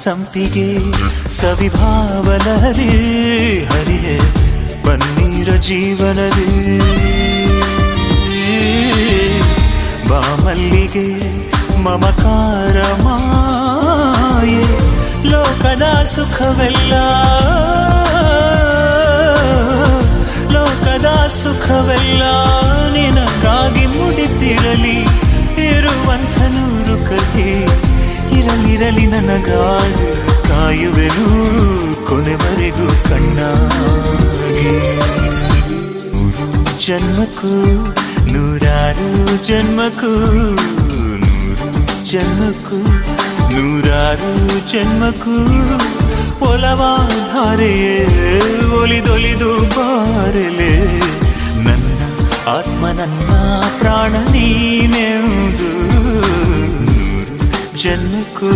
ಸಂಪಿಗೆ ಸವಿಭಾವಲಹರಿ ಹರಿಯೇ ಪನ್ನೀರ ಜೀವನದಿ ಬಾಮಲ್ಲಿಗೆ ಮಮಕಾರ ಮಾಯೆ ಲೋಕದ ಸುಖವೆಲ್ಲ ಲೋಕದ ಸುಖವೆಲ್ಲ ನಿನಗಾಗಿ ಮುಡಿಪಿರಲಿ ಇರುವಂಥ ನೂರು ಕಥೆ ಇರಲಿರಲಿ ನನಗಾಗಿ ಕಾಯುವೆನು ಕೊನೆವರೆಗೂ ಕಣ್ಣಾಗೆ ನೂರು ಜನ್ಮಕ್ಕೂ ನೂರಾರು ಜನ್ಮಕ್ಕೂ ನೂರು ಜನ್ಮಕ್ಕೂ ನೂರಾರು ಜನ್ಮಕ್ಕೂ ಒಲವಾಧಾರೆಯೇ ಒಲಿದೊಲಿದು ಬಾರಲೆ ನನ್ನ ಆತ್ಮ ನನ್ನ ಪ್ರಾಣ ನೀನೆಂದು ನೂರು ಜನ್ಮಕ್ಕೂ